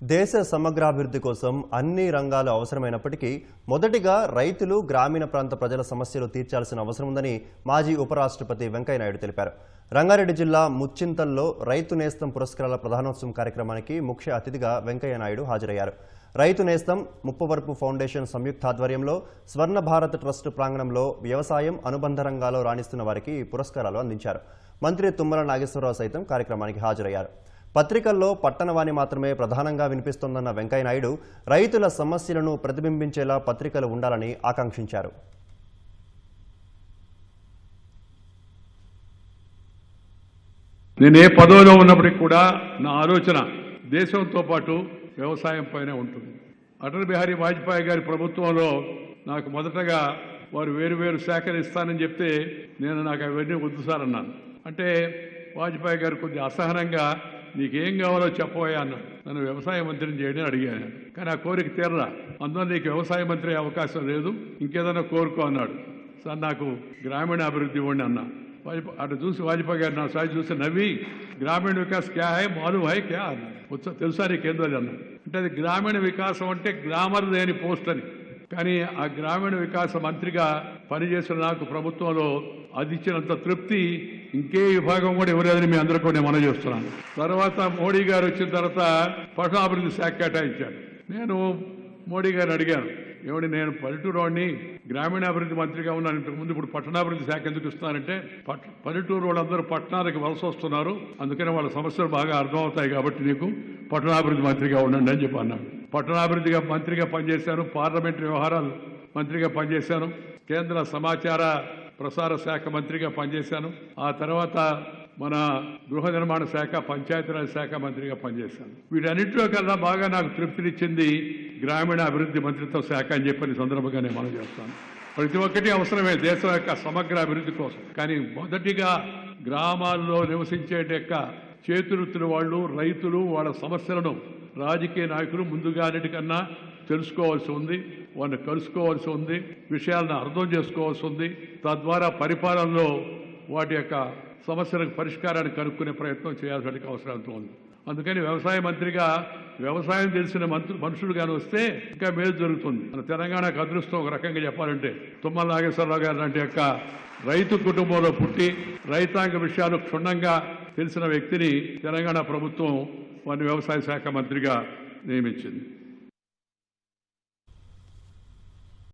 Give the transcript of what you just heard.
దేశ సమగ్రాభివృద్ధి కోసం అన్ని రంగాలు అవసరమైనప్పటికీ మొదటిగా రైతులు గ్రామీణ ప్రాంత ప్రజల సమస్యలు తీర్చాల్సిన అవసరం ఉందని మాజీ ఉపరాష్ట్రపతి వెంకయ్యనాయుడు తెలిపారు. రంగారెడ్డి జిల్లా ముచ్చింతల్లో రైతు నేస్తం పురస్కారాల ప్రధానోత్సవం కార్యక్రమానికి ముఖ్య అతిథిగా వెంకయ్యనాయుడు హాజరయ్యారు. రైతు నేస్తం ముప్పవరపు ఫౌండేషన్ సంయుక్త ఆధ్వర్యంలో స్వర్ణ భారత్ ట్రస్ట్ ప్రాంగణంలో వ్యవసాయం అనుబంధ రంగాల్లో రాణిస్తున్న వారికి పురస్కారాలు అందించారు. మంత్రి తుమ్మల నాగేశ్వరరావు సైతం కార్యక్రమానికి హాజరయ్యారు. పత్రికల్లో పట్టణవాణి మాత్రమే ప్రధానంగా వినిపిస్తోందన్న వెంకయ్యనాయుడు రైతుల సమస్యలను ప్రతిబింబించేలా పత్రికలు ఉండాలని ఆకాంక్షించారు. నేను ఏ పదవిలో ఉన్నప్పటికీ కూడా నా ఆలోచన దేశంతో పాటు వ్యవసాయం పైనే ఉంటుంది. అటల్ బిహారీ వాజ్పేయి గారి ప్రభుత్వంలో నాకు మొదటగా వారు వేరు శాఖలు ఇస్తానని చెప్తే నాకు అవన్నీ వద్దు సార్ అన్నాను. అంటే వాజ్పేయి గారు కొద్ది అసహనంగా నీకేం కావాలో చెప్పబోయా అన్నాడు. నన్ను వ్యవసాయ మంత్రిని చేయడం అడిగాను. కానీ ఆ కోరిక తీరరా, అందువల్ల నీకు వ్యవసాయ మంత్రి అవకాశం లేదు, ఇంకేదైనా కోరుకో అన్నాడు. సార్ నాకు గ్రామీణ అభివృద్ధి ఇవ్వండి అన్నా. అటు చూసి వాజ్పేయి గారు నా సాయి చూసి నవ్వి గ్రామీణ వికాస్ క్యా హై మాలూమ్ హై క్యా అన్నాడు. తెలుసా నీకేందో అన్నాడు. అంటే అది గ్రామీణ వికాసం అంటే గ్రామర్ లేని పోస్ట్ అని. కానీ ఆ గ్రామీణ వికాస మంత్రిగా పనిచేసిన నాకు ప్రభుత్వంలో అది ఇచ్చినంత తృప్తి ఇంకే విభాగం కూడా ఎవరేదని మీ అందరూ కూడా మనం చేస్తున్నాను. తర్వాత మోడీ గారు వచ్చిన తర్వాత పట్టణాభివృద్ధి శాఖ కేటాయించాడు. నేను మోడీ గారిని అడిగాను, ఏమిటి నేను పల్లెటూరు వాడిని గ్రామీణాభివృద్ధి మంత్రిగా ఉన్నాను, ఇంతకుముందు ఇప్పుడు పట్టణాభివృద్ధి శాఖ ఎందుకు ఇస్తున్నానంటే పల్లెటూరు వాళ్ళందరూ పట్టణాలకు వలస వస్తున్నారు, అందుకని వాళ్ళ సమస్యలు బాగా అర్థమవుతాయి కాబట్టి నీకు పట్టణాభివృద్ధి మంత్రిగా ఉండండి అని చెప్పి అన్నాను. పట్టణాభివృద్ధిగా మంత్రిగా పనిచేశాను, పార్లమెంటరీ వ్యవహారాలు మంత్రిగా పనిచేశాను, కేంద్ర సమాచార ప్రసార శాఖ మంత్రిగా పనిచేశాను. ఆ తర్వాత మన గృహ నిర్మాణ శాఖ పంచాయతీరాజ్ శాఖ మంత్రిగా పనిచేశాను. వీటన్నింటిలో కల్లా బాగా నాకు తృప్తినిచ్చింది గ్రామీణ అభివృద్ధి మంత్రిత్వ శాఖ అని చెప్పని సందర్భంగా నేను మనం చేస్తాను. ప్రతి ఒక్కటి అవసరమే దేశం యొక్క సమగ్ర అభివృద్ధి కోసం. కానీ మొదటిగా గ్రామాల్లో నివసించే చేతివృత్తుల వాళ్ళు, రైతులు, వాళ్ళ సమస్యలను రాజకీయ నాయకులు ముందుగా అన్నిటికన్నా తెలుసుకోవాల్సి ఉంది, వాళ్ళని కలుసుకోవాల్సి ఉంది, విషయాలను అర్థం చేసుకోవాల్సి ఉంది. తద్వారా పరిపాలనలో వాటి యొక్క సమస్యలకు పరిష్కారాన్ని కనుక్కునే ప్రయత్నం చేయాల్సిన అవసరం ఉంది. అందుకని వ్యవసాయ మంత్రిగా వ్యవసాయం తెలిసిన మనుషులుగానే వస్తే ఇంకా మేలు జరుగుతుంది. మన తెలంగాణకు అదృష్టం ఒక రకంగా చెప్పాలంటే తుమ్మల నాగేశ్వరరావు గారు లాంటి యొక్క రైతు కుటుంబంలో పుట్టి రైతాంగ విషయాలు క్షుణ్ణంగా తెలిసిన వ్యక్తిని తెలంగాణ ప్రభుత్వం వారిని వ్యవసాయ శాఖ మంత్రిగా నియమించింది.